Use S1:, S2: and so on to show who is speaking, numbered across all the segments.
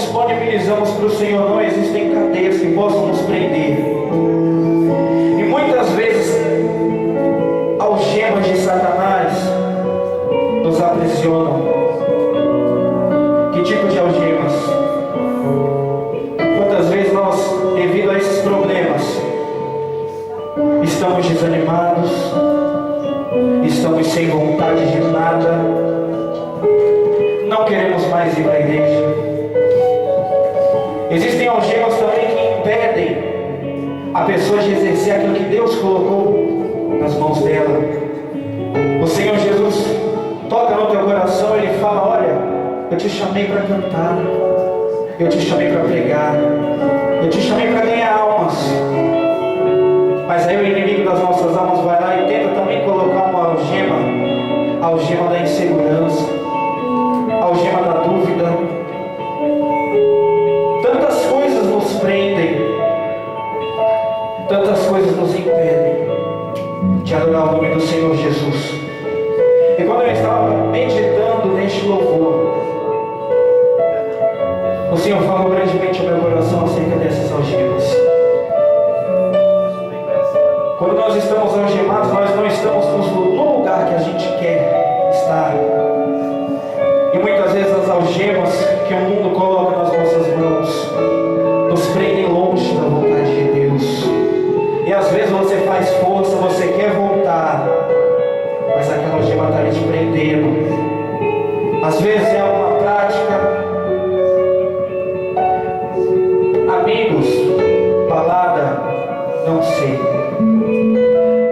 S1: disponibilizamos para o Senhor, não existem cadeias que possam nos prender. E muitas vezes, algemas de Satanás nos aprisionam. Que tipo de algemas? Quantas vezes nós, devido a esses problemas, estamos desanimados, estamos sem vontade de nada, não queremos mais ir para a igreja. Existem algemas também que impedem a pessoa de exercer aquilo que Deus colocou nas mãos dela. O Senhor Jesus toca no teu coração, Ele fala: olha, eu te chamei para cantar, eu te chamei para pregar, eu te chamei para ganhar almas. Mas aí o inimigo das nossas almas vai lá e tenta também colocar uma algema, a algema da insegurança, a algema da dúvida. Tantas coisas nos prendem, tantas coisas nos impedem de adorar o nome do Senhor Jesus. E quando eu estava meditando neste louvor, o Senhor falou grandemente ao meu coração acerca dessas algemas. Quando nós estamos algemados, nós não estamos no lugar que a gente quer estar. E muitas vezes as algemas que o mundo coloca nas nossas mãos nos prendem longe da vontade de Deus. E às vezes você faz força, você quer voltar, mas aquela algema está ali te prendendo. Às vezes é uma prática, amigos, balada, não sei.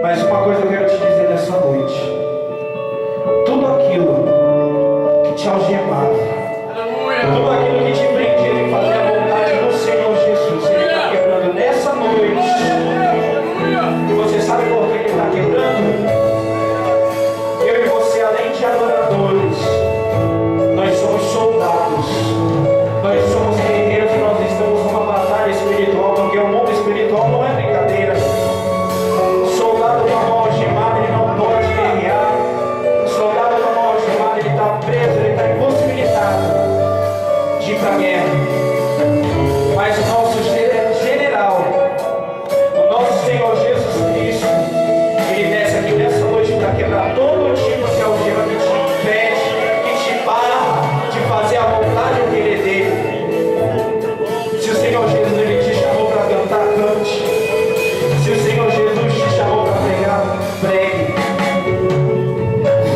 S1: Mas uma coisa eu quero te dizer nessa noite: tudo aquilo que te algemava, tudo aquilo que te prendia de fazer a vontade do Senhor Jesus, Ele está quebrando nessa noite. E você sabe por que Ele está quebrando? Eu e você, além de adoradores, nós somos soldados, nós somos guerreiros, e nós estamos numa batalha espiritual, porque o mundo espiritual não é brincadeira. O soldado com a mão algemada, ele não pode guerrear. O soldado com a mão algemada, ele está preso, ele está impossibilitado de ir para a guerra. Mas o nosso general, o nosso Senhor Jesus Cristo, Ele desce aqui nessa noite para quebrar todo tipo de algema que te impede, que te barra de fazer a vontade e o querer dele. Se o Senhor Jesus, Ele te chamou para cantar, cante. Se o Senhor Jesus te chamou para pregar, pregue.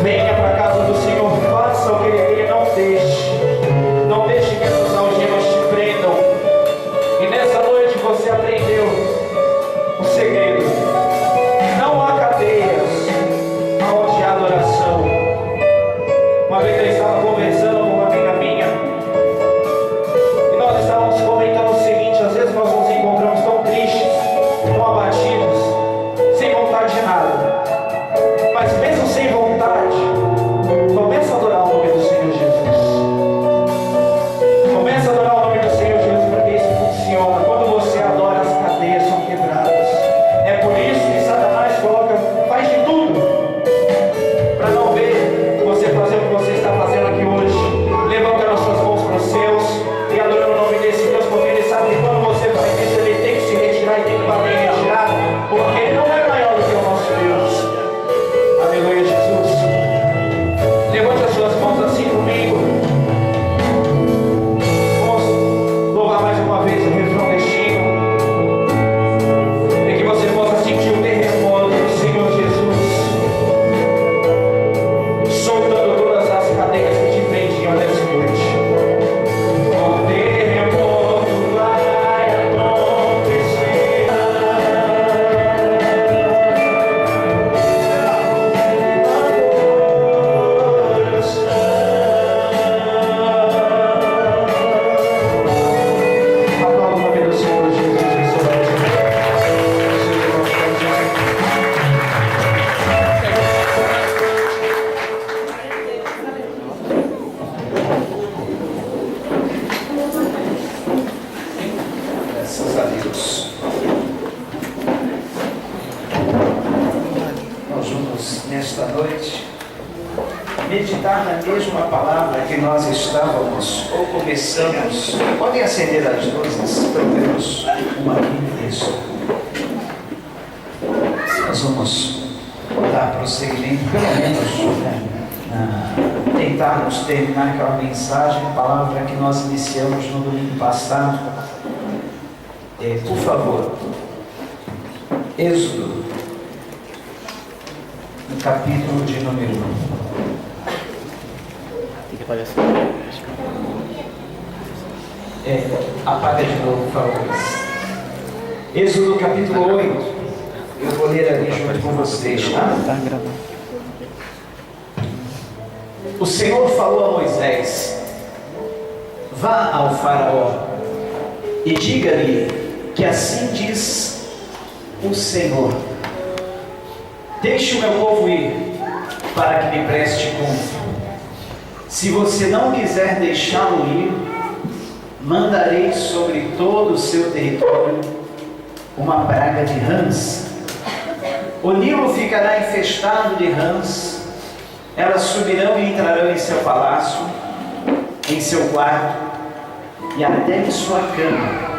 S1: Venha para a casa do Senhor, faça o que Ele quer, não deixe que essas algemas te prendam. E nessa noite você aprendeu o segredo: não há cadeias aonde há adoração. Uma vez eu estava conversando com uma amiga minha, e nós estávamos comentando o seguinte: às vezes nós nos encontramos tão tristes, tão abatidos, sem vontade de nada. Mas mesmo sem vontade, começa a adorar o nome do Senhor Jesus. Começa a adorar o nome do Senhor Jesus, porque isso funciona. Quando você adora, as cadeias são quebradas. É por isso que Satanás faz de tudo para não ver você fazer o que você está fazendo aqui hoje, levantando as suas mãos para os céus e adorando o nome desse Deus, porque ele sabe que quando você faz isso, ele tem que se retirar e tem que bater e retirar, porque ele não é maior do que o nosso Deus. Aleluia, Jesus. Levante as suas mãos assim comigo. Vamos louvar mais uma vez o refrão deste hino, e que você possa sentir o terremoto do Senhor Jesus, soltando todas as cadeias que te prendiam nessa noite. O terremoto vai acontecer. Aplauda o nome do Senhor Jesus nessa noite. Graças a Deus. Nós vamos nesta noite meditar na mesma palavra que nós estávamos ou começamos. Podem acender as luzes, pelo menos uma aqui, isso. Nós vamos dar prosseguimento, pelo menos, tentarmos terminar aquela mensagem, palavra que nós iniciamos no domingo passado. Por favor, Êxodo, no capítulo de número 1.
S2: Tem que apagar assim.
S1: Apaga de novo, por favor. Êxodo capítulo 8. Eu vou ler ali junto com vocês, tá?
S2: Tá gravando.
S1: O Senhor falou a Moisés: vá ao faraó e diga-lhe que assim diz o Senhor: deixe o meu povo ir, para que me preste conta. Se você não quiser deixá-lo ir, mandarei sobre todo o seu território uma praga de rãs. O Nilo ficará infestado de rãs. Elas subirão e entrarão em seu palácio, em seu quarto e até em sua cama.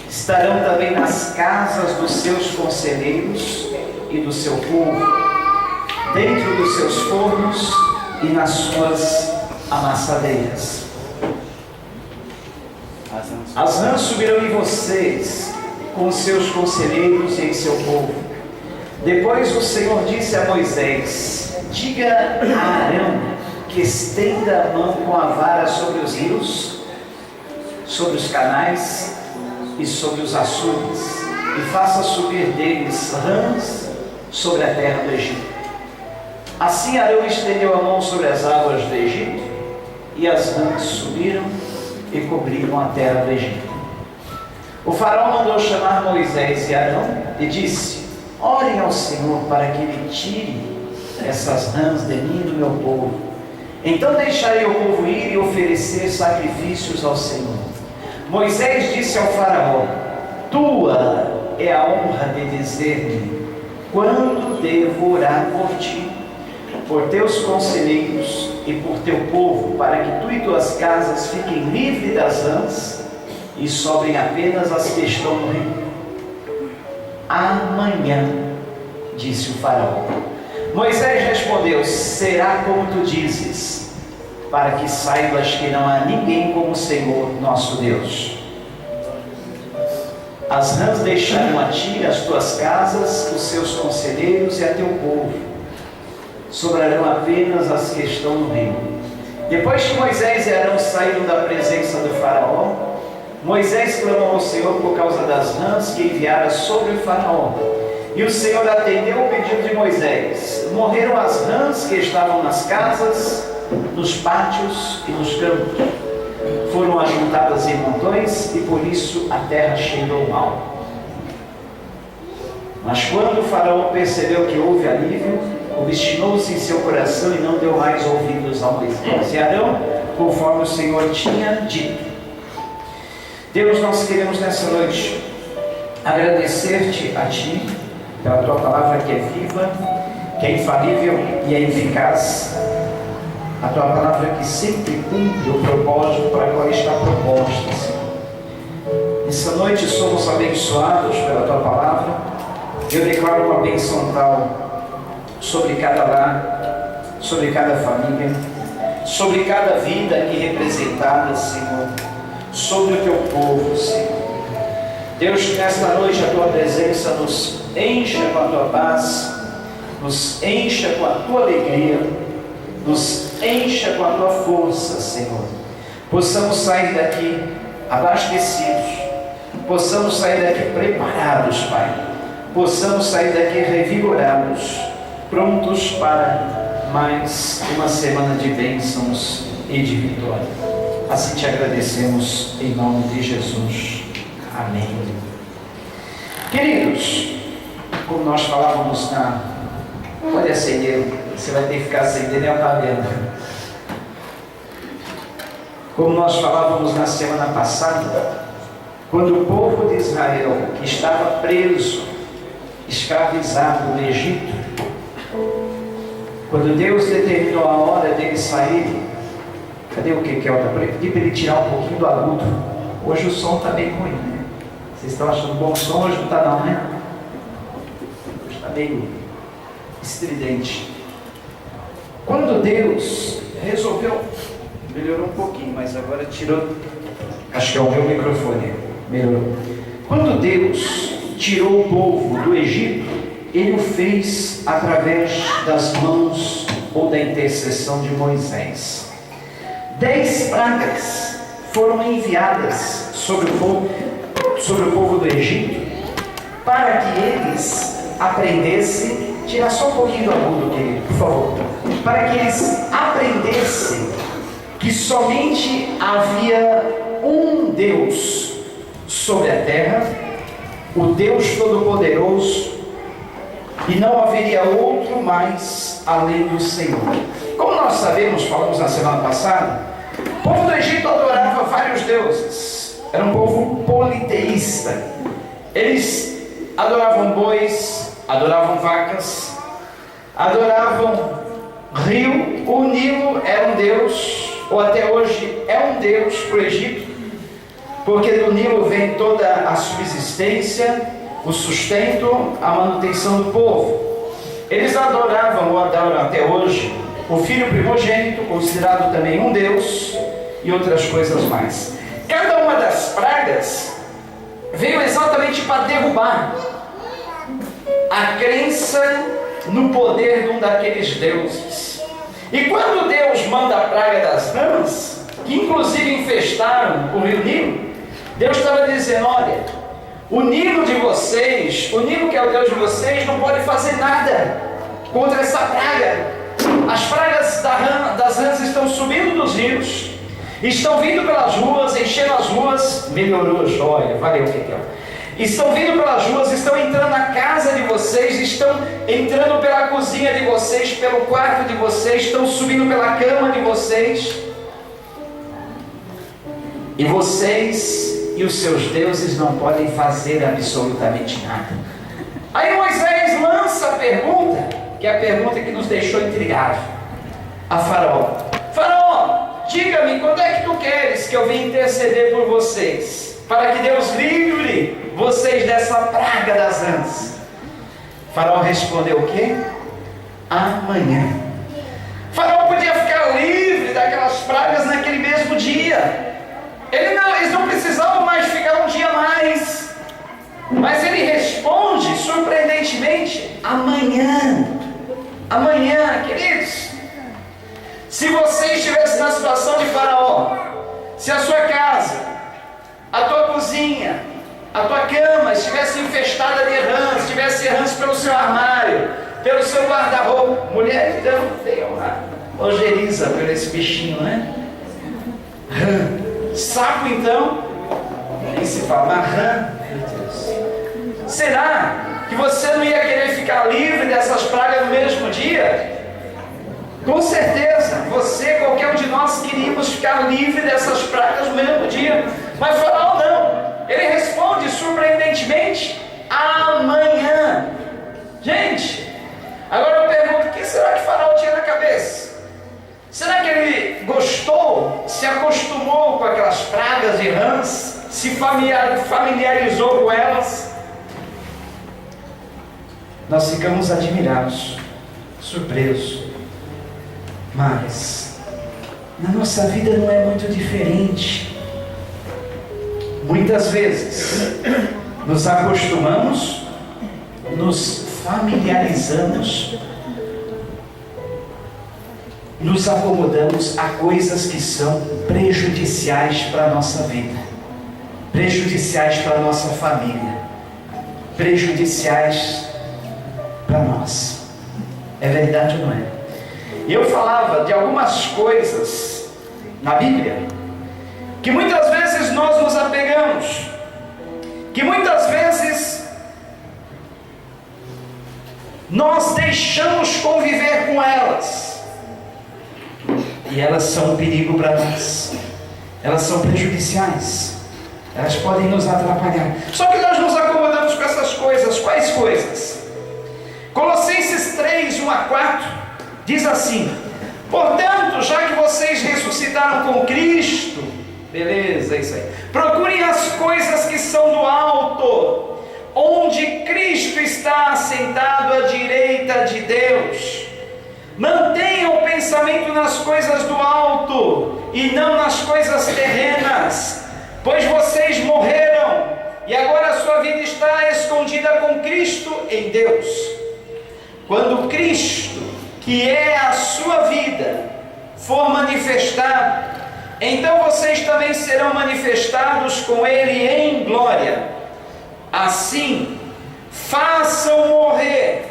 S1: Estarão também nas casas dos seus conselheiros e do seu povo, dentro dos seus fornos e nas suas amassadeiras. As rãs subirão em vocês, com os seus conselheiros e em seu povo. Depois o Senhor disse a Moisés: diga a Arão que estenda a mão com a vara sobre os rios, sobre os canais e sobre os açudes, e faça subir deles rãs sobre a terra do Egito. Assim Arão estendeu a mão sobre as águas do Egito, e as rãs subiram e cobriram a terra do Egito. O faraó mandou chamar Moisés e Arão e disse: orem ao Senhor para que ele tire essas rãs de mim e do meu povo. Então deixarei o povo ir e oferecer sacrifícios ao Senhor. Moisés disse ao faraó: tua é a honra de dizer-me quando devo orar por ti, por teus conselheiros e por teu povo, para que tu e tuas casas fiquem livres das rãs e sobrem apenas as que estão no rio. Amanhã, disse o faraó. Moisés respondeu: será como tu dizes, para que saibas que não há ninguém como o Senhor nosso Deus. As rãs deixarão a ti as tuas casas, os seus conselheiros e a teu povo. Sobrarão apenas as que estão no rio. Depois que Moisés e Arão saíram da presença do faraó, Moisés clamou ao Senhor por causa das rãs que enviara sobre o faraó. E o Senhor atendeu o pedido de Moisés. Morreram as rãs que estavam nas casas, nos pátios e nos campos. Foram ajuntadas em montões e por isso a terra cheirou mal. Mas quando o faraó percebeu que houve alívio, obstinou-se em seu coração e não deu mais ouvidos a Moisés e Arão, conforme o Senhor tinha dito. Deus, nós queremos nessa noite agradecer-te a ti pela tua palavra que é viva, que é infalível e é eficaz. A tua palavra que sempre cumpre o propósito para o qual está proposta, Senhor. Nessa noite somos abençoados pela tua palavra. Eu declaro uma bênção tal sobre cada lar, sobre cada família, sobre cada vida aqui representada, Senhor, sobre o teu povo, Senhor. Deus, que nesta noite a tua presença nos encha com a tua paz, nos encha com a tua alegria, nos encha com a tua força, Senhor. Possamos sair daqui abastecidos, possamos sair daqui preparados, Pai. Possamos sair daqui revigorados, prontos para mais uma semana de bênçãos e de vitória. Assim te agradecemos em nome de Jesus. Amém. Queridos, como nós falávamos pode acender, você vai ter que ficar acendendo e apagando. Como nós falávamos na semana passada, quando o povo de Israel, que estava preso, escravizado no Egito, Quando Deus determinou a hora dele sair, cadê o que, Kelta? Eu pedi para ele tirar um pouquinho do agudo. Hoje o som está bem ruim, né? Vocês estão achando bom o som? Hoje não está não, né? Hoje está meio estridente. Quando Deus resolveu, melhorou um pouquinho, mas agora tirou, acho que é o meu microfone, melhorou. Quando Deus tirou o povo do Egito, Ele o fez através das mãos ou da intercessão de Moisés. 10 pragas foram enviadas sobre o povo do Egito, para que eles aprendessem, tira só um pouquinho do agudo, querido, por favor, para que eles aprendessem que somente havia um Deus sobre a terra, o Deus Todo-Poderoso, e não haveria outro mais além do Senhor. Como nós sabemos, falamos na semana passada, o povo do Egito adorava vários deuses, era um povo politeísta. Eles adoravam bois, adoravam vacas, adoravam rio. O Nilo era um deus, ou até hoje é um deus para o Egito, porque do Nilo vem toda a subsistência, o sustento, a manutenção do povo. Eles adoravam ou adoram até hoje o filho primogênito, considerado também um deus, e outras coisas mais. Cada uma das pragas veio exatamente para derrubar a crença no poder de um daqueles deuses. E quando Deus manda a praga das rãs, que inclusive infestaram o rio Nilo, Deus estava dizendo: olha, o Nilo de vocês, o Nilo que é o Deus de vocês, não pode fazer nada contra essa praga. As pragas das rãs estão subindo dos rios, estão vindo pelas ruas, enchendo as ruas. Melhorou, joia, valeu, Kekel. Estão vindo pelas ruas, estão entrando na casa de vocês, estão entrando pela cozinha de vocês, pelo quarto de vocês, estão subindo pela cama de vocês. E vocês e os seus deuses não podem fazer absolutamente nada. Aí Moisés lança a pergunta, que é a pergunta que nos deixou intrigados, a Faraó: Faraó, diga-me, quando é que tu queres que eu venha interceder por vocês, para que Deus livre vocês dessa praga das rãs? Faraó respondeu o quê? Amanhã. Faraó podia ficar livre daquelas pragas naquele mesmo dia. Eles não precisavam mais ficar um dia mais. Mas ele responde surpreendentemente: amanhã. Amanhã, queridos. Se você estivesse na situação de Faraó, se a sua casa, a tua cozinha, a tua cama estivesse infestada de rãs, tivesse rãs pelo seu armário, pelo seu guarda-roupa, mulher, então tem uma ojeriza por esse bichinho, né? Rã. Sapo, então, nem se fala, mas rã, meu Deus. Será que você não ia querer ficar livre dessas pragas no mesmo dia? Com certeza, você, qualquer um de nós, queríamos ficar livre dessas pragas no mesmo dia. Mas Faraó não. Ele responde surpreendentemente: amanhã. Gente, agora eu pergunto: o que será que Faraó tinha na cabeça? Será que ele gostou, se acostumou com aquelas pragas de rãs, se familiarizou com elas? Nós ficamos admirados, surpresos. Mas na nossa vida não é muito diferente. Muitas vezes nos acostumamos, nos familiarizamos, nos acomodamos a coisas que são prejudiciais para a nossa vida, prejudiciais para a nossa família, prejudiciais para nós. É verdade ou não é? E eu falava de algumas coisas na Bíblia que muitas vezes nós nos apegamos, que muitas vezes nós deixamos conviver com elas. E elas são um perigo para nós. Elas são prejudiciais. Elas podem nos atrapalhar. Só que nós nos acomodamos com essas coisas. Quais coisas? Colossenses 3, 1 a 4
S2: Diz assim: portanto, já que vocês ressuscitaram com Cristo, beleza, é isso aí, procurem as coisas que são do alto, onde Cristo está assentado à direita de Deus. Mantenham o pensamento nas coisas do alto e não nas coisas terrenas, pois vocês morreram e agora a sua vida está escondida com Cristo em Deus. Quando Cristo, que é a sua vida, for manifestado, então vocês também serão manifestados com Ele em glória. Assim, façam morrer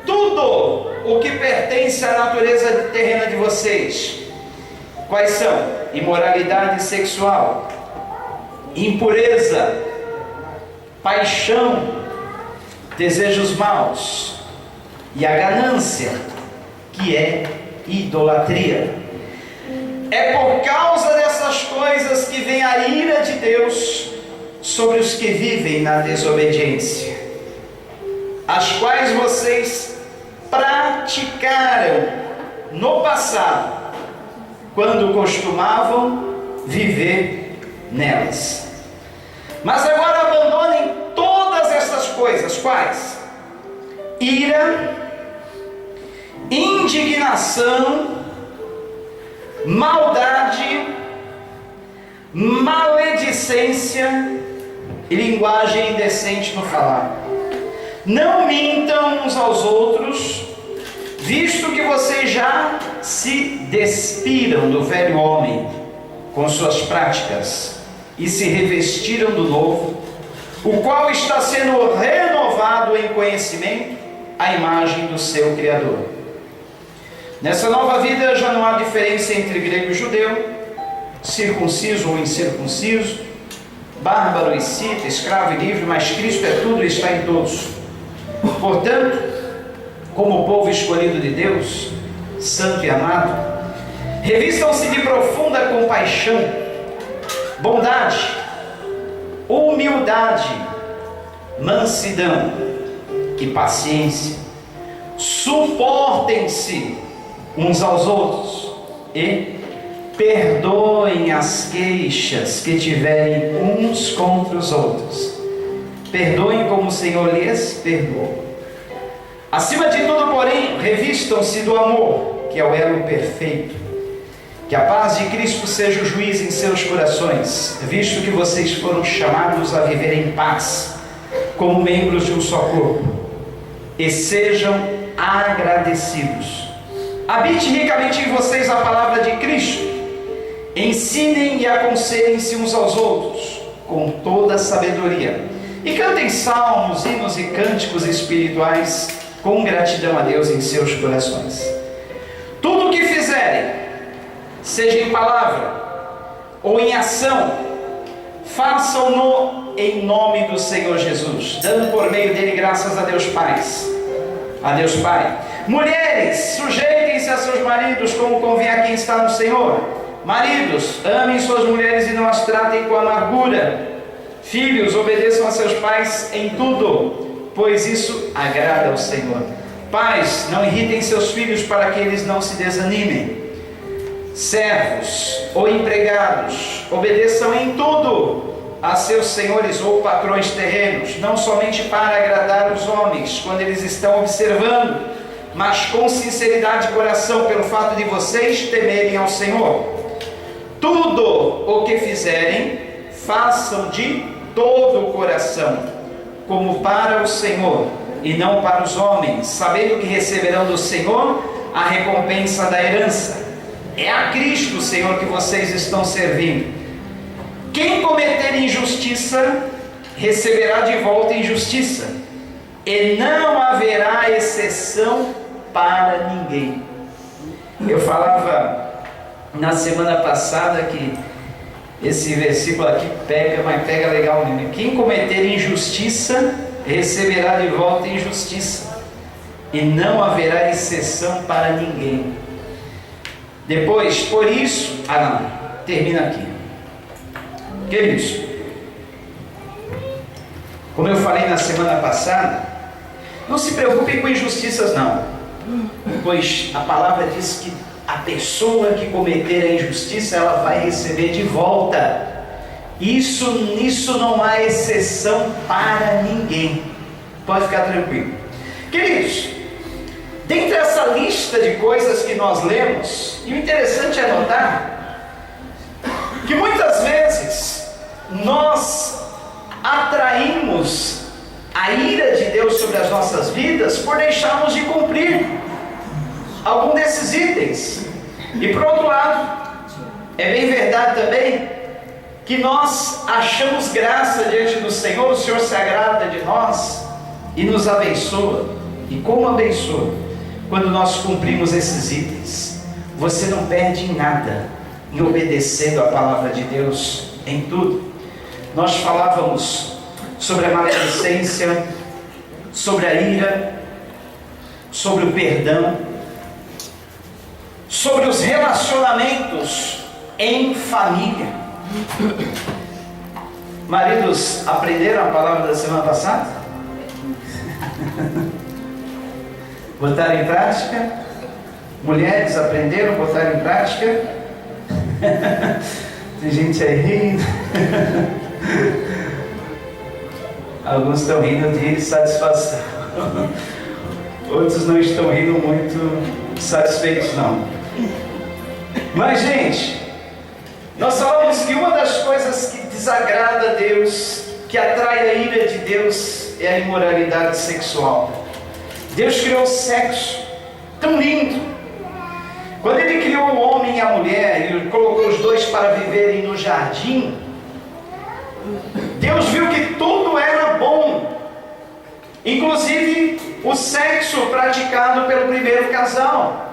S2: tudo o que pertence à natureza terrena de vocês. Quais são? Imoralidade sexual, impureza, paixão, desejos maus e a ganância, que é idolatria. É por causa dessas coisas que vem a ira de Deus sobre os que vivem na desobediência, as quais vocês praticaram no passado, quando costumavam viver nelas. Mas agora abandonem todas essas coisas. Quais? Ira, indignação, maldade, maledicência e linguagem indecente no falar. Não mintam uns aos outros, visto que vocês já se despiram do velho homem com suas práticas e se revestiram do novo, o qual está sendo renovado em conhecimento à imagem do seu Criador. Nessa nova vida já não há diferença entre grego e judeu, circunciso ou incircunciso, bárbaro e cita, escravo e livre, mas Cristo é tudo e está em todos. Portanto, como povo escolhido de Deus, santo e amado, revistam-se de profunda compaixão, bondade, humildade, mansidão e paciência. Suportem-se uns aos outros e perdoem as queixas que tiverem uns contra os outros. Perdoem como o Senhor lhes perdoou. Acima de tudo, porém, revistam-se do amor, que é o elo perfeito. Que a paz de Cristo seja o juiz em seus corações, visto que vocês foram chamados a viver em paz, como membros de um só corpo. E sejam agradecidos. Habite ricamente em vocês a palavra de Cristo. Ensinem e aconselhem-se uns aos outros, com toda a sabedoria. E cantem salmos, hinos e cânticos espirituais com gratidão a Deus em seus corações. Tudo o que fizerem, seja em palavra ou em ação, façam-no em nome do Senhor Jesus, dando por meio dele graças a Deus Pai. Mulheres, sujeitem-se a seus maridos como convém a quem está no Senhor. Maridos, amem suas mulheres e não as tratem com amargura. Filhos, obedeçam a seus pais em tudo, pois isso agrada ao Senhor. Pais, não irritem seus filhos para que eles não se desanimem. Servos ou empregados, obedeçam em tudo a seus senhores ou patrões terrenos, não somente para agradar os homens quando eles estão observando, mas com sinceridade de coração, pelo fato de vocês temerem ao Senhor. Tudo o que fizerem, façam de todo o coração, como para o Senhor e não para os homens, sabendo que receberão do Senhor a recompensa da herança. É a Cristo, Senhor, que vocês estão servindo. Quem cometer injustiça, receberá de volta injustiça, e não haverá exceção para ninguém. Eu falava na semana passada que esse versículo aqui pega, mas pega legal mesmo. Quem cometer injustiça, receberá de volta injustiça, e não haverá exceção para ninguém. Depois, por isso, termina aqui. Que é isso? Como eu falei na semana passada, não se preocupem com injustiças não. pois a palavra diz que a pessoa que cometer a injustiça, ela vai receber de volta. Nisso não há exceção para ninguém. Pode ficar tranquilo. Queridos, dentre essa lista de coisas que nós lemos, e o interessante é notar que muitas vezes nós atraímos a ira de Deus sobre as nossas vidas por deixarmos de cumprir algum desses itens. E por outro lado, é bem verdade também que nós achamos graça diante do Senhor. O Senhor se agrada de nós e nos abençoa. E como abençoa? Quando nós cumprimos esses itens. Você não perde em nada em obedecendo a palavra de Deus em tudo. Nós falávamos sobre a maledicência, sobre a ira, sobre o perdão, sobre os relacionamentos em família. Maridos, aprenderam a palavra da semana passada? Botaram em prática? Mulheres, aprenderam, botaram em prática? Tem gente aí rindo. Alguns estão rindo de satisfação. Outros não estão rindo muito satisfeitos, não. Mas, gente, nós falamos que uma das coisas que desagrada a Deus, que atrai a ira de Deus, é a imoralidade sexual. Deus criou o sexo tão lindo. Quando Ele criou o homem e a mulher, Ele colocou os dois para viverem no jardim, Deus viu que tudo era bom, inclusive o sexo praticado pelo primeiro casal.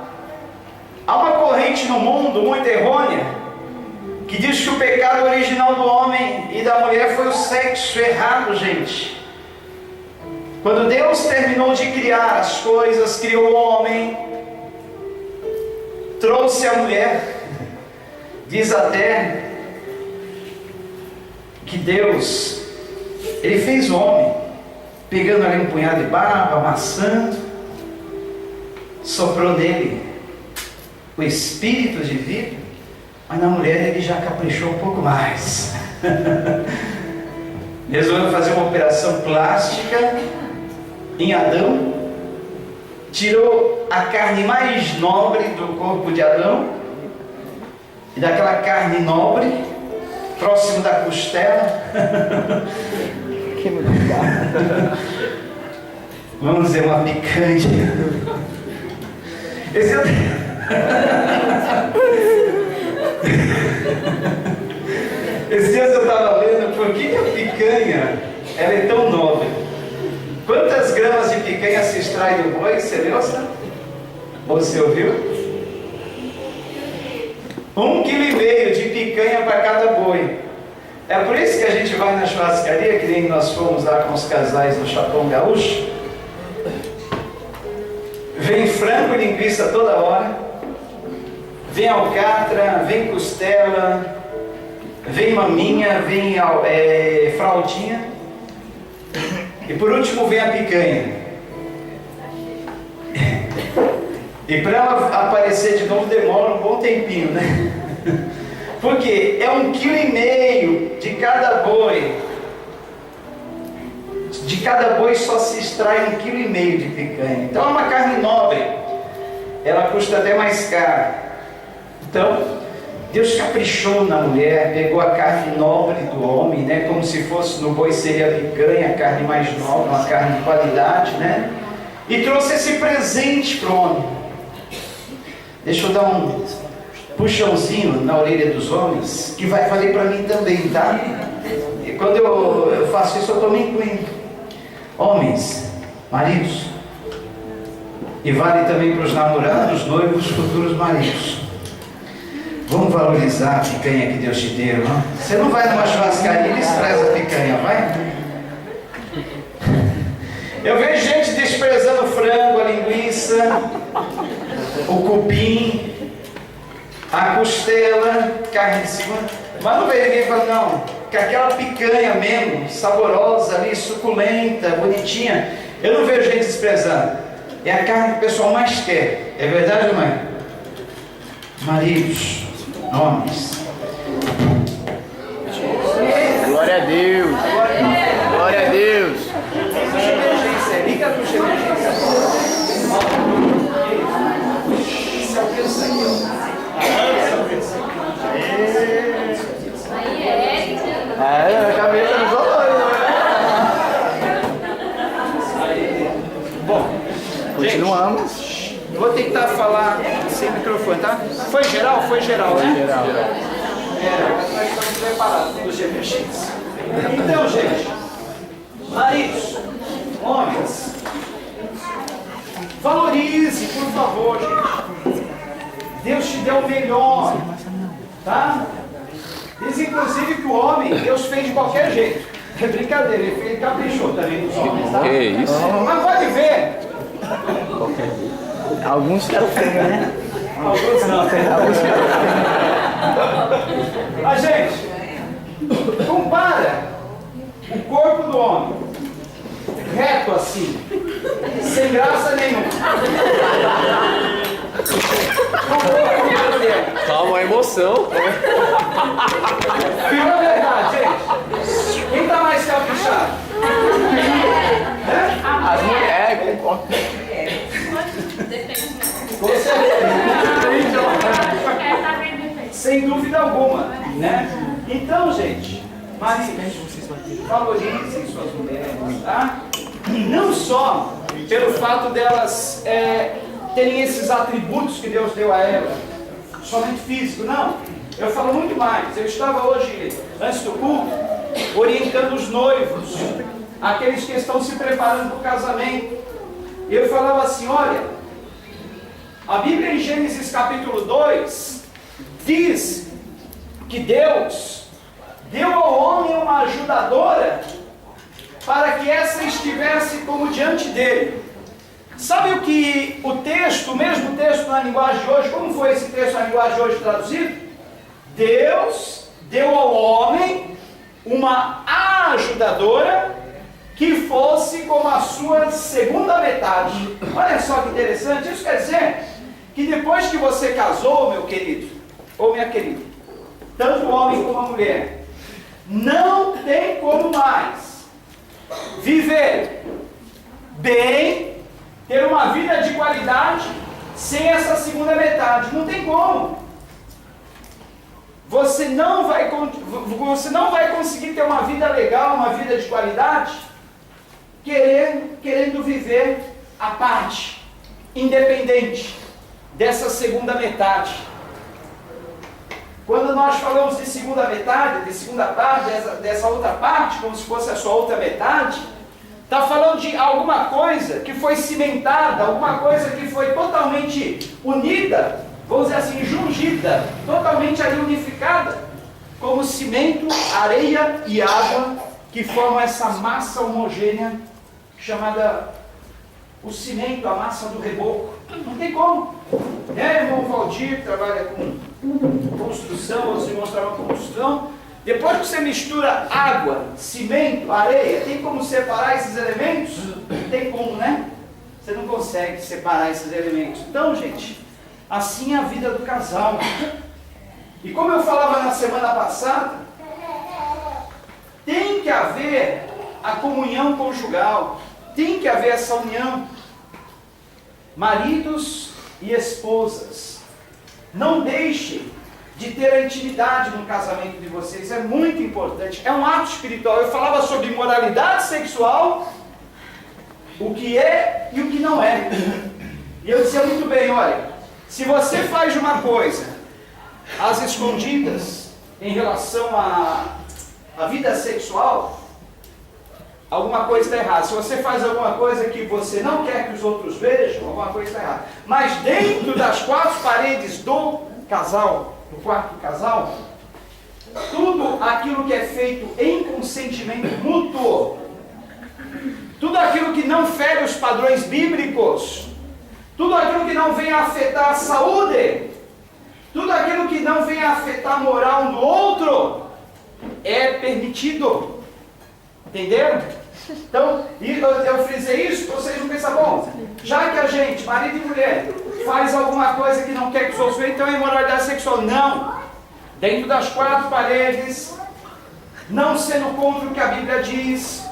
S2: Há uma corrente no mundo muito errônea, que diz que o pecado original do homem e da mulher foi o sexo. Errado, gente. Quando Deus terminou de criar as coisas, criou o homem, trouxe a mulher, diz até que Deus, Ele fez o homem, pegando ali um punhado de barro, amassando, soprou nele o espírito de vida, mas na mulher Ele já caprichou um pouco mais. Resolveu fazer uma operação plástica em Adão, tirou a carne mais nobre do corpo de Adão, e daquela carne nobre, próximo da costela, vamos dizer, uma picanha. Esses dias eu estava lendo por que a picanha ela é tão nobre. Quantas gramas de picanha se extrai do boi? Você viu? Você ouviu? 1,5 kg de picanha para cada boi. É por isso que a gente vai na churrascaria, que nem nós fomos lá com os casais no Chapão Gaúcho. Vem frango e linguiça toda hora, vem alcatra, vem costela, vem maminha, vem fraldinha, e por último vem a picanha. E para ela aparecer de novo demora um bom tempinho, né? Porque é 1,5 kg de cada boi. De cada boi só se extrai 1,5 kg de picanha. Então é uma carne nobre. Ela custa até mais cara. Então, Deus caprichou na mulher, pegou a carne nobre do homem, né? Como se fosse no boi seria a picanha, a carne mais nobre, uma carne de qualidade, né? E trouxe esse presente para o homem. Deixa eu dar um puxãozinho na orelha dos homens, que vai valer para mim também, tá? E quando eu faço isso, eu estou me incluindo. Homens, maridos, e vale também para os namorados, noivos, futuros maridos. Vamos valorizar a picanha que Deus te deu, não? Você não vai numa churrascaria e eles trazem a picanha, vai? Eu vejo gente desprezando o frango, a linguiça, o cupim, a costela, carne de segunda, mas não vejo ninguém falando, não, que aquela picanha mesmo, saborosa ali, suculenta, bonitinha, eu não vejo gente desprezando. é a carne que o pessoal mais quer. É verdade, mãe? Maridos, homens.
S3: Glória a Deus. Glória a Deus.
S2: Liga para o emergência. Isso é o que eu sei.
S3: A cabeça não falou.
S2: Bom,
S3: continuamos.
S2: Eu vou tentar falar sem microfone, tá? Foi geral? Foi geral, né?
S3: Geral.
S2: Nós estamos preparados dos emergências. Então, gente, maridos, homens, valorize, por favor, gente. Deus te deu o melhor, tá? Diz inclusive que o homem, Deus fez de qualquer jeito. É brincadeira, ele fez caprichou também nos homens, tá?
S3: Que isso?
S2: Mas pode ver.
S3: Alguns ficaram feios, né?
S2: Alguns não.
S3: Alguns ficaram
S2: A gente compara o corpo do homem reto assim, sem graça nenhuma. Com o corpo da mulher.
S3: Calma, a emoção.
S2: Fala a verdade, gente. Quem tá mais caprichado?
S3: As mulheres, concordo.
S2: Com certeza. Sem dúvida alguma, né? Então, gente, maridos, valorizem suas mulheres, tá? Não só pelo fato delas terem esses atributos que Deus deu a ela, somente físico, não. Eu falo muito mais. Eu estava hoje, antes do culto, orientando os noivos, aqueles que estão se preparando para o casamento. E eu falava assim, olha, a Bíblia em Gênesis capítulo 2 diz que Deus deu ao homem uma ajudadora para que essa estivesse como diante dele. Sabe o que o texto, o mesmo texto na linguagem de hoje, como foi esse texto na linguagem de hoje traduzido? Deus deu ao homem uma ajudadora que fosse como a sua segunda metade. Olha só que interessante, isso quer dizer que depois que você casou, meu querido, ou minha querida, tanto o homem como a mulher, não tem como mais viver bem, ter uma vida de qualidade sem essa segunda metade. Não tem como. Você não vai conseguir ter uma vida legal, uma vida de qualidade, querendo viver à parte, independente dessa segunda metade. Quando nós falamos de segunda metade, de segunda parte, dessa outra parte, como se fosse a sua outra metade, está falando de alguma coisa que foi cimentada, alguma coisa que foi totalmente unida, vamos dizer assim, jungida, totalmente ali unificada, como cimento, areia e água, que formam essa massa homogênea, chamada o cimento, a massa do reboco. Não tem como. Irmão Valdir, que trabalha com construção, outros irmãos trabalham com construção. Depois que você mistura água, cimento, areia, tem como separar esses elementos? Não tem como, né? Você não consegue separar esses elementos. Então, gente, assim é a vida do casal. E como eu falava na semana passada, tem que haver a comunhão conjugal, tem que haver essa união. Maridos e esposas, não deixem de ter a intimidade no casamento de vocês, é muito importante, é um ato espiritual. Eu falava sobre moralidade sexual, o que é e o que não é. E eu dizia muito bem, olha, se você faz uma coisa às escondidas em relação à vida sexual, alguma coisa está errada. Se você faz alguma coisa que você não quer que os outros vejam, alguma coisa está errada. Mas dentro das quatro paredes do casal, do quarto do casal, tudo aquilo que é feito em consentimento mútuo, tudo aquilo que não fere os padrões bíblicos, tudo aquilo que não venha afetar a saúde, tudo aquilo que não venha afetar a moral um do outro, é permitido. Entenderam? Então, eu frisei isso para vocês não pensarem, bom, já que a gente, marido e mulher, faz alguma coisa que não quer que os outros vejam, então é imoralidade sexual. Não! Dentro das quatro paredes, não sendo contra o que a Bíblia diz,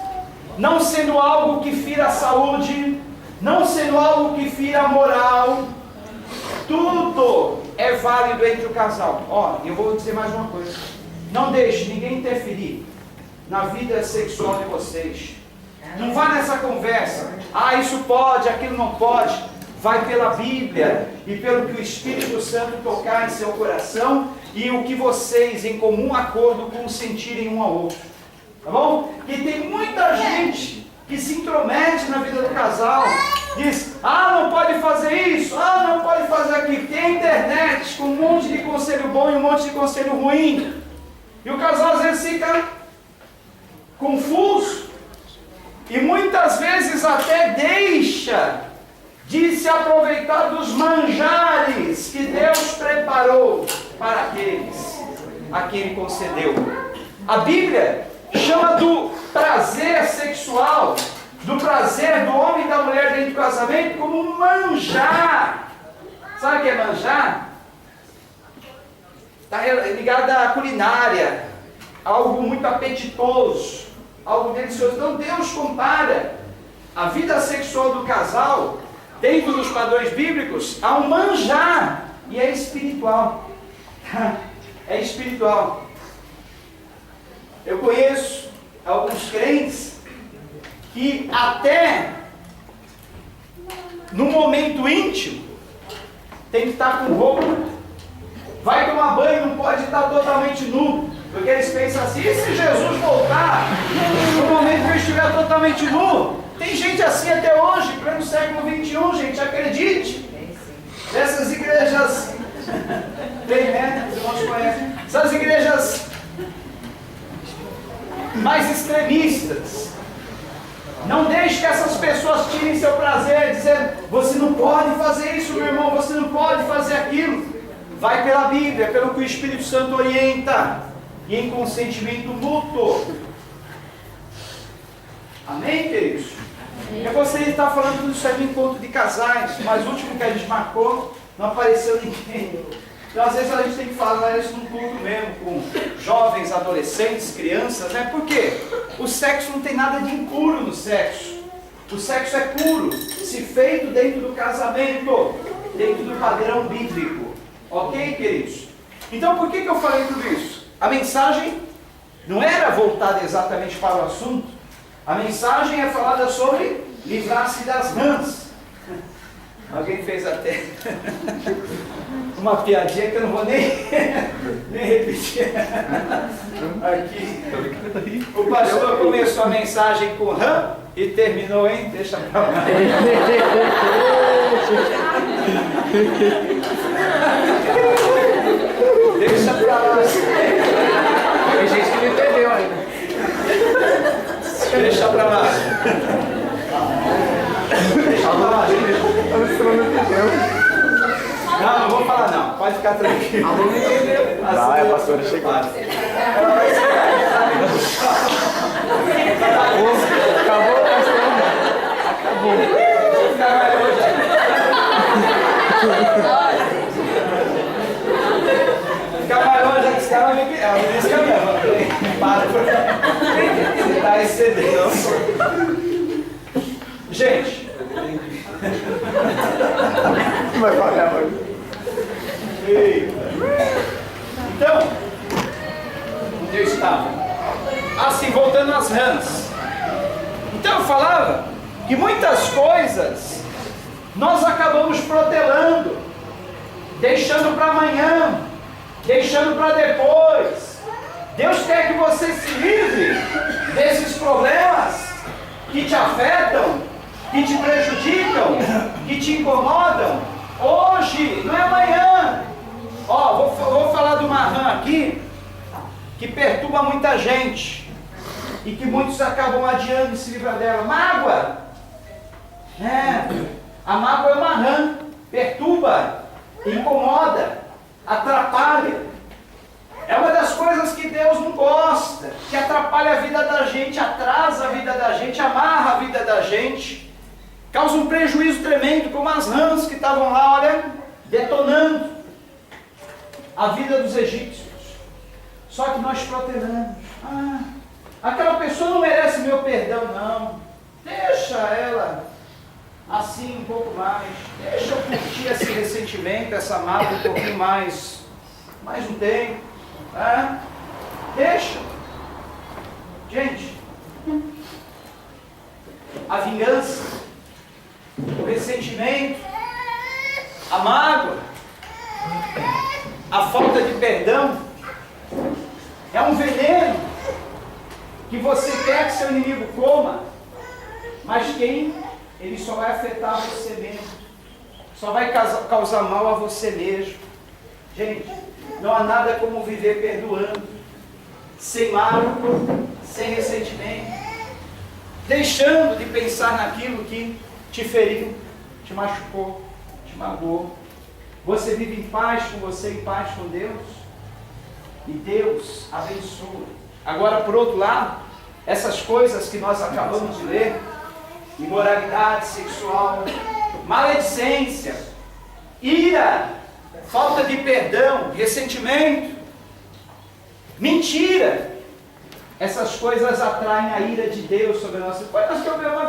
S2: não sendo algo que fira a saúde, não sendo algo que fira a moral, tudo é válido entre o casal. Ó, eu vou dizer mais uma coisa. Não deixe ninguém interferir na vida sexual de vocês. Não vá nessa conversa. Ah, isso pode, aquilo não pode. Vai pela Bíblia e pelo que o Espírito Santo tocar em seu coração e o que vocês, em comum acordo, consentirem um ao outro. Tá bom? E tem muita gente que se intromete na vida do casal. Diz, ah, não pode fazer isso, ah, não pode fazer aquilo. Tem a internet com um monte de conselho bom e um monte de conselho ruim. E o casal às vezes fica confuso. E muitas vezes até deixa de se aproveitar dos manjares que Deus preparou para aqueles a quem Ele concedeu. A Bíblia chama do prazer sexual, do prazer do homem e da mulher dentro do casamento, como um manjar. Sabe o que é manjar? Está ligado à culinária, algo muito apetitoso, algo delicioso. Então Deus compara a vida sexual do casal, dentro dos padrões bíblicos, a um manjar, e é espiritual. É espiritual. Eu conheço alguns crentes que até no momento íntimo tem que estar com roupa, vai tomar banho, não pode estar totalmente nu, porque eles pensam assim, e se Jesus voltar no momento que eu estiver totalmente nu? Tem gente assim até hoje, pleno século XXI, gente, acredite. Essas igrejas, tem, né? Os irmãos conhecem. Essas igrejas mais extremistas. Não deixe que essas pessoas tirem seu prazer, dizendo, você não pode fazer isso, meu irmão, você não pode fazer aquilo. Vai pela Bíblia, pelo que o Espírito Santo orienta, e em consentimento mútuo. Amém, queridos? Eu gostaria de estar falando tudo isso aí no encontro de casais, mas o último que a gente marcou, não apareceu ninguém. Então às vezes a gente tem que falar isso num culto mesmo, com jovens, adolescentes, crianças, né? Por quê? O sexo não tem nada de impuro no sexo. O sexo é puro, se feito dentro do casamento, dentro do padrão bíblico. Ok, queridos? Então por que eu falei tudo isso? A mensagem não era voltada exatamente para o assunto. A mensagem é falada sobre livrar-se das rãs. Alguém fez até uma piadinha que eu não vou nem repetir. Aqui. O pastor começou a mensagem com rã e terminou em deixa pra lá. Deixa pra lá.
S3: Tem gente que não entendeu ainda.
S2: Deixa pra lá. Deixa pra lá, gente. Não, não vou falar não. Pode ficar tranquilo.
S3: Alô, não entendeu?
S2: Ah,
S3: a pastora chegou.
S2: Ela vai chegar.
S3: Acabou, pastor. Acabou.
S2: Fica mais longe, que esse cara vai vir. Ela disse que é mesmo. Para, você está excedendo. Gente.
S3: Vai pagar, vai.
S2: Então, onde eu estava? Assim, voltando às rãs. Então eu falava que muitas coisas nós acabamos protelando, deixando para amanhã, deixando para depois. Deus quer que você se livre desses problemas que te afetam, que te prejudicam, que te incomodam. Hoje, não é amanhã. Ó, vou falar de uma rã aqui que perturba muita gente e que muitos acabam adiando de se livrar dela. Mágoa. A mágoa é uma rã, perturba, incomoda, atrapalha. É uma das coisas que Deus não gosta, que atrapalha a vida da gente, atrasa a vida da gente, amarra a vida da gente, causa um prejuízo tremendo, como as rãs que estavam lá, olha, detonando a vida dos egípcios. Só que nós protelamos. Aquela pessoa não merece meu perdão, não. Deixa ela assim um pouco mais. Deixa eu curtir esse ressentimento, essa mágoa um pouquinho mais um tempo. Deixa. Gente, a vingança, o ressentimento, a mágoa, a falta de perdão é um veneno que você quer que seu inimigo coma, mas ele só vai afetar você mesmo, só vai causar mal a você mesmo. Gente, não há nada como viver perdoando, sem mágoa, sem ressentimento, deixando de pensar naquilo que te feriu, te machucou, te magoou. Você vive em paz com você, em paz com Deus, e Deus abençoa. Agora, por outro lado, essas coisas que nós acabamos de ler, imoralidade sexual, maledicência, ira, falta de perdão, ressentimento, mentira, essas coisas atraem a ira de Deus sobre a nossa vida. Mas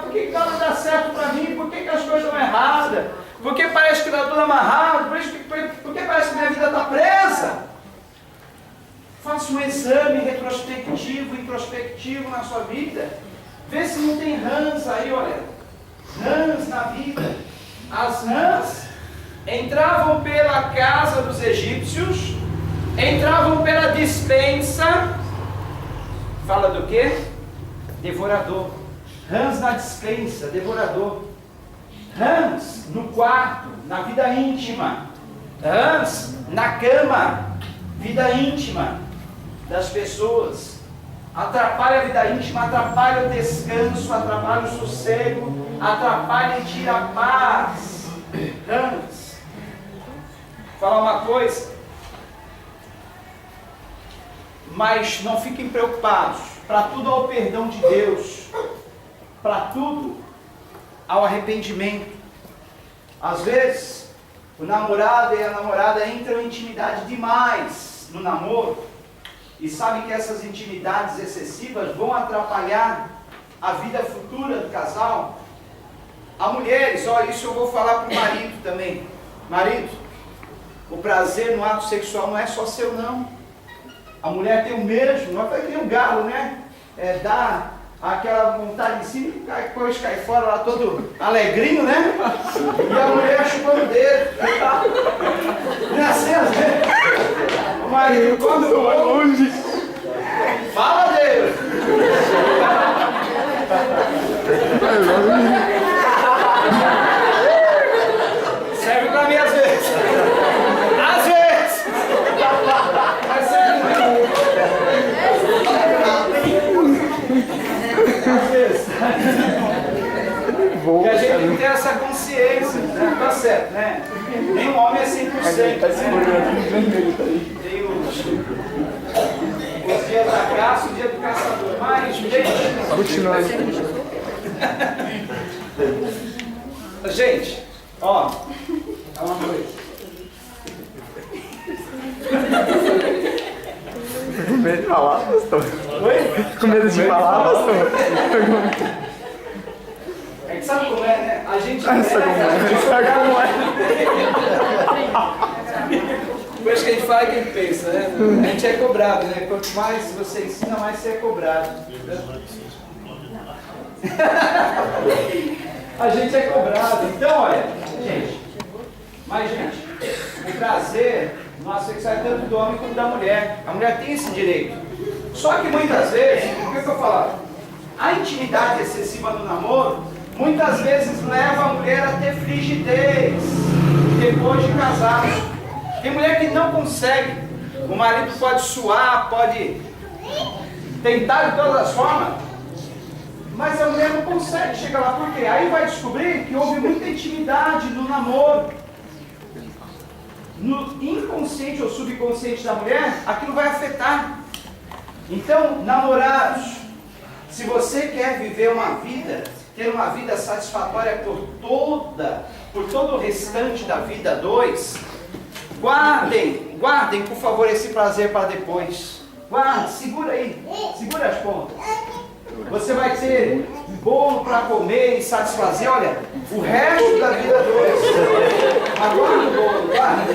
S2: por que nada dá certo para mim? Por que as coisas estão erradas? Por que parece que está tudo amarrado? Por que parece que minha vida está presa? Faça um exame introspectivo na sua vida. Vê se não tem rãs aí, olha. Rãs na vida. As rãs entravam pela casa dos egípcios, entravam pela despensa. Fala do quê? Devorador. Rãs na despensa, devorador. Rãs no quarto, na vida íntima. Rãs na cama, vida íntima das pessoas. Atrapalha a vida íntima, atrapalha o descanso, atrapalha o sossego, atrapalha e tira a paz. Rãs. Vou falar uma coisa, mas não fiquem preocupados. Para tudo há o perdão de Deus, para tudo há o arrependimento. Às vezes o namorado e a namorada entram em intimidade demais no namoro e sabem que essas intimidades excessivas vão atrapalhar a vida futura do casal. Há mulheres, olha, isso eu vou falar para o marido também. Marido, o prazer no ato sexual não é só seu, não. A mulher tem o mesmo, não é que nem um galo, né? Dá aquela vontade em cima e depois cai fora lá todo alegrinho, né? E a mulher chupando o dedo. Não é assim, às vezes? O marido, quando longe, fala Deus. Serve pra mim às vezes. Às vezes. Mas sempre às vezes. E a gente tem que ter essa consciência, né? Tá certo, né? Nenhum homem é 100%. Tá segurando. Tem os dias da caça, o dia do caçador. Mas, gente, ó, é uma coisa.
S3: Com medo de falar, pastor.
S2: Oi?
S3: Com medo de falar, pastor.
S2: É que sabe como é, né? A gente
S3: Sabe como é?
S2: Depois que a gente fala, é que a gente pensa, né? A gente é cobrado, né? Quanto mais você ensina, mais você é cobrado. A gente é cobrado. Então, olha, gente, o prazer no ato sexual é tanto do homem como da mulher. A mulher tem esse direito. Só que muitas vezes, o que eu falo? A intimidade excessiva no namoro, muitas vezes leva a mulher a ter frigidez depois de casar. Tem mulher que não consegue. O marido pode suar, pode tentar de todas as formas, mas a mulher não consegue chegar lá. Por quê? Aí vai descobrir que houve muita intimidade no namoro. no inconsciente ou subconsciente da mulher, aquilo vai afetar. Então, namorados, se você quer viver uma vida, ter uma vida satisfatória por todo o restante da vida, guardem, por favor, esse prazer para depois. Guarde, segura aí, segura as pontas. Você vai ter bolo para comer e satisfazer, olha, o resto da vida Aguarda o bolo, guarda.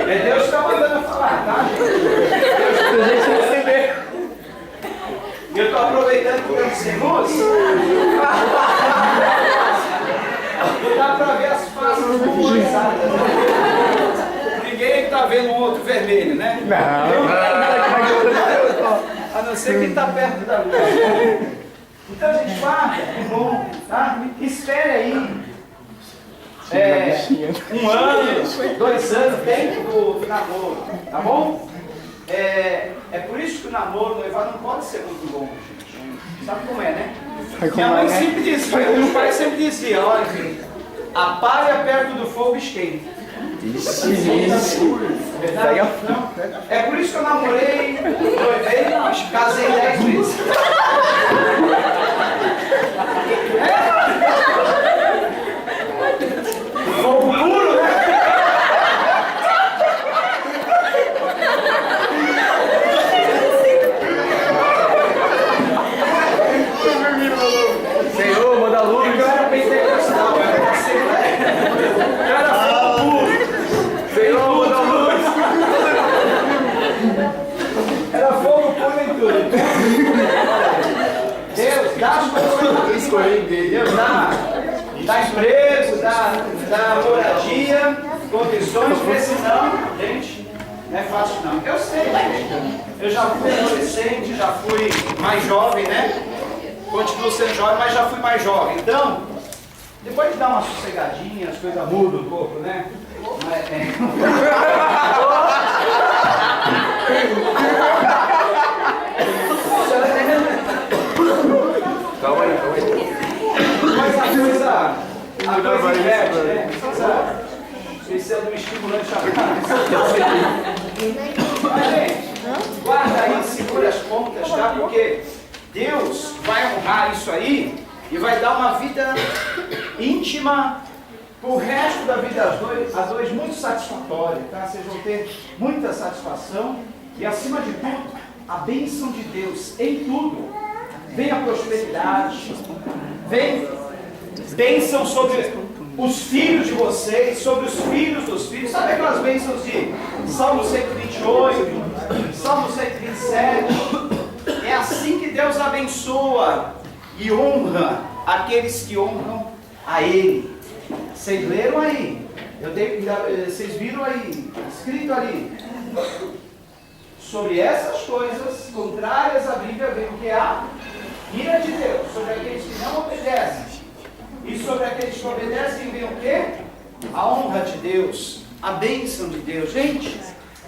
S2: É Deus que está mandando falar, tá, gente? E eu estou aproveitando que estamos sem luz. Não dá para ver as faces pulverizadas. Ninguém está vendo um outro vermelho, né? Não. A não ser quem está perto da luz. Então, gente, guarda, é bom, tá? Espere aí. 1 ano, 2 anos dentro do namoro, tá bom? É por isso que o namoro, o noivado não pode ser muito longo, gente. Sabe como é, né? Minha mãe sempre dizia, meu pai sempre dizia, olha, filho, a palha perto do fogo esquenta. Verdade? Não. É por isso que eu namorei, noivei, casei 10 vezes. Fogo puro, né?
S3: Senhor, manda luz.
S2: Eu era pentecostal, eu era fogo puro.
S3: Senhor, manda luz.
S2: Era fogo puro em tudo. Deus dá as coisas. Deus dá emprego, dá moradia, condições, porque senão, gente, não é fácil não. Eu sei, gente. Eu já fui adolescente, já fui mais jovem, né? Continuo sendo jovem, mas já fui mais jovem. Então, depois de dar uma sossegadinha, as coisas mudam um pouco, né?
S3: Calma aí.
S2: Mas a coisa inverte, né? Precisa de um estimulante chamado. Mas, gente, guarda aí, segura as pontas, tá? Porque Deus vai honrar isso aí e vai dar uma vida íntima pro resto da vida a dois muito satisfatória, tá? Vocês vão ter muita satisfação e, acima de tudo, a bênção de Deus em tudo. Vem a prosperidade, vem bênção sobre os filhos de vocês, sobre os filhos dos filhos. Sabe aquelas bênçãos de Salmo 128, Salmo 127? É assim que Deus abençoa e honra aqueles que honram a Ele. Vocês leram aí? Vocês viram aí? Escrito ali. Sobre essas coisas contrárias à Bíblia vem o que há? Ira de Deus, sobre aqueles que não obedecem. E sobre aqueles que obedecem vem o quê? A honra de Deus, a bênção de Deus. Gente,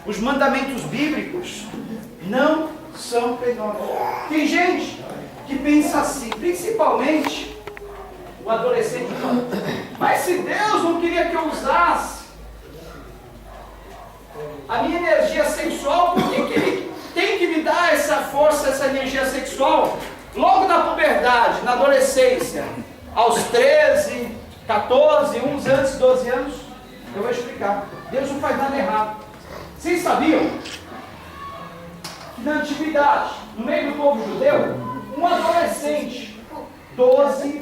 S2: os mandamentos bíblicos não são penosos. Tem gente que pensa assim, principalmente o adolescente. Mas se Deus não queria que eu usasse a minha energia sexual, por que Ele tem que me dar essa força, essa energia sexual? Logo na puberdade, na adolescência, aos 13, 14, uns antes, 12 anos, eu vou explicar. Deus não faz nada errado. Vocês sabiam que na antiguidade, no meio do povo judeu, um adolescente, 12,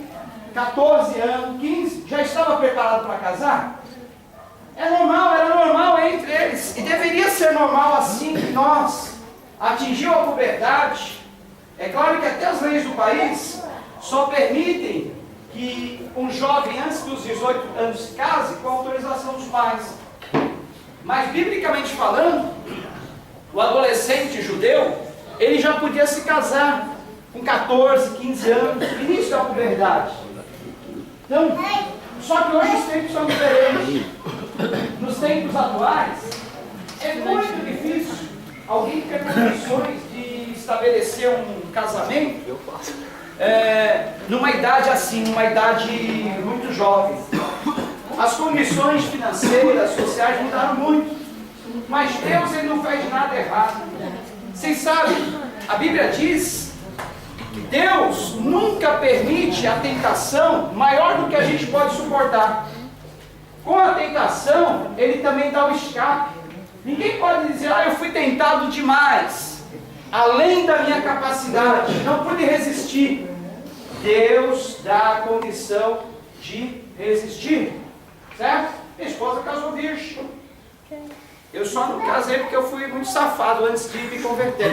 S2: 14 anos, 15, já estava preparado para casar? Era normal entre eles. E deveria ser normal assim que nós atingiu a puberdade. É claro que até as leis do país só permitem que um jovem antes dos 18 anos se case com a autorização dos pais. Mas, biblicamente falando, o adolescente judeu, ele já podia se casar com 14, 15 anos, início da puberdade. Então, só que hoje os tempos são diferentes. Nos tempos atuais, é muito difícil alguém ter condições de estabelecer um casamento numa idade assim, numa idade muito jovem. As condições financeiras, sociais mudaram muito, mas Deus ele não faz nada errado. Vocês sabem, a Bíblia diz que Deus nunca permite a tentação maior do que a gente pode suportar. Com a tentação, Ele também dá o escape. Ninguém pode dizer, eu fui tentado demais, além da minha capacidade, não pude resistir. Deus dá a condição de resistir, certo? Minha esposa casou virgem. Eu só não casei porque eu fui muito safado antes de me converter.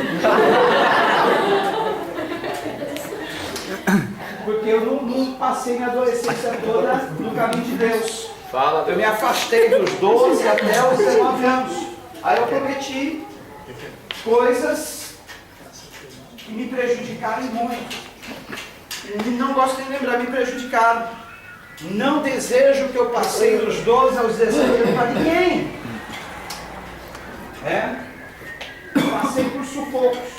S2: Porque eu não passei minha adolescência toda no caminho de Deus. Eu me afastei dos 12 até os 19 anos. Aí eu prometi coisas que me prejudicaram muito. Não gosto de lembrar, me prejudicaram. Não desejo que eu passei dos 12 aos 17 anos para ninguém. Passei por sufocos,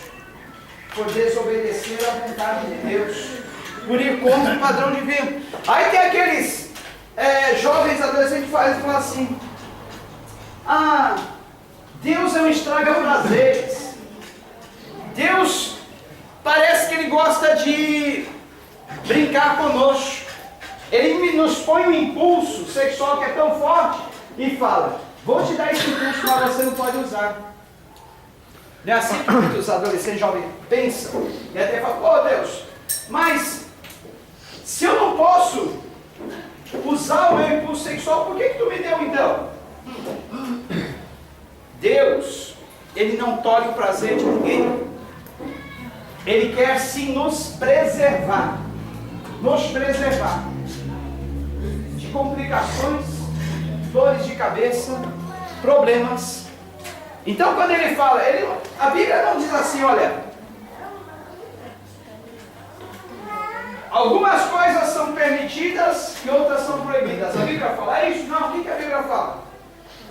S2: por desobedecer à vontade de Deus, por ir contra o padrão divino. Aí tem aqueles jovens adolescentes que falam assim: Deus é um estraga-prazeres. Deus parece que Ele gosta de brincar conosco. Ele nos põe um impulso sexual que é tão forte e fala: vou te dar esse impulso, mas você não pode usar. Não é assim que muitos adolescentes jovens pensam. E até falam: Deus, mas se eu não posso usar o meu impulso sexual, por que tu me deu então? Deus, Ele não tolhe o prazer de ninguém. Ele quer sim nos preservar. Nos preservar de complicações, dores de cabeça, problemas. Então quando Ele fala, a Bíblia não diz assim, olha, algumas coisas são permitidas e outras são proibidas. A Bíblia fala isso? Não, o que a Bíblia fala?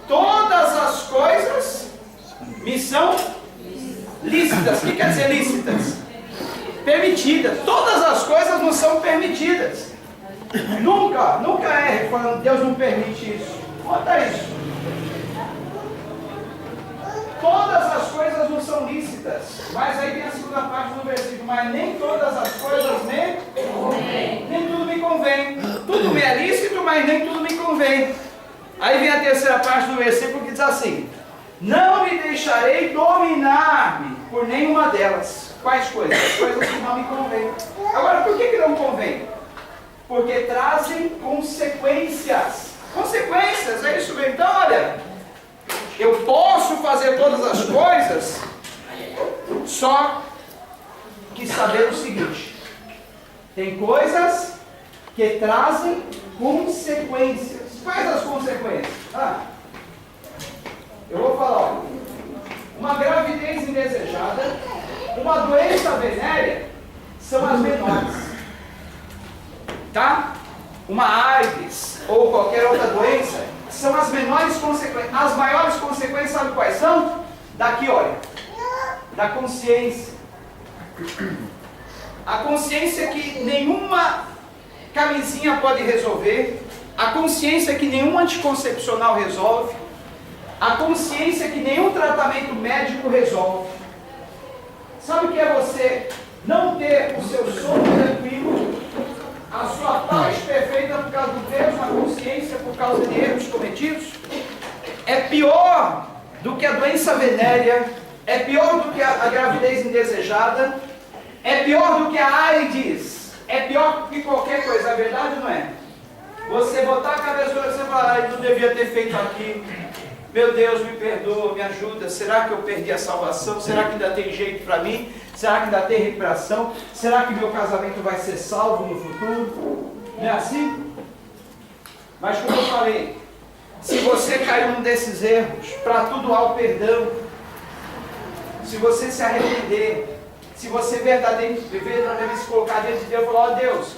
S2: Todas as coisas me são lícitas. O que quer dizer lícitas? Permitidas. Todas as coisas não são permitidas. Nunca erre falando, Deus não permite isso. Conta isso. Todas as coisas não são lícitas. Mas aí tem a segunda parte do versículo. Mas nem todas as coisas nem tudo me convém. Tudo me é lícito, mas nem tudo me convém. Aí vem a terceira parte do versículo que diz assim: não me deixarei dominar-me por nenhuma delas. Quais coisas? As coisas que não me convêm. Agora, por que não convém? Porque trazem consequências. Consequências, é isso mesmo. Então, olha, eu posso fazer todas as coisas, só que saber o seguinte: tem coisas que trazem consequências. Quais as consequências? Eu vou falar, olha, uma gravidez indesejada, uma doença venérea, são as menores. Tá? Uma AIDS ou qualquer outra doença são as menores consequências. As maiores consequências, sabe quais são? Daqui, olha, da consciência. A consciência que nenhuma camisinha pode resolver, a consciência que nenhum anticoncepcional resolve, a consciência que nenhum tratamento médico resolve. Sabe o que é você não ter o seu sono tranquilo, a sua paz perfeita por causa do Deus na consciência, por causa de erros cometidos? É pior do que a doença venérea, é pior do que a gravidez indesejada, é pior do que a AIDS, é pior do que qualquer coisa, a verdade não é? Você botar a cabeça e você falar, eu não devia ter feito aquilo, meu Deus, me perdoa, me ajuda, será que eu perdi a salvação? Será que ainda tem jeito para mim? Será que ainda tem recuperação? Será que meu casamento vai ser salvo no futuro? Não é assim? Mas como eu falei, se você caiu num desses erros, para tudo há o perdão. Se você se arrepender, se você verdadeiramente se colocar diante de Deus e falar, ó Deus,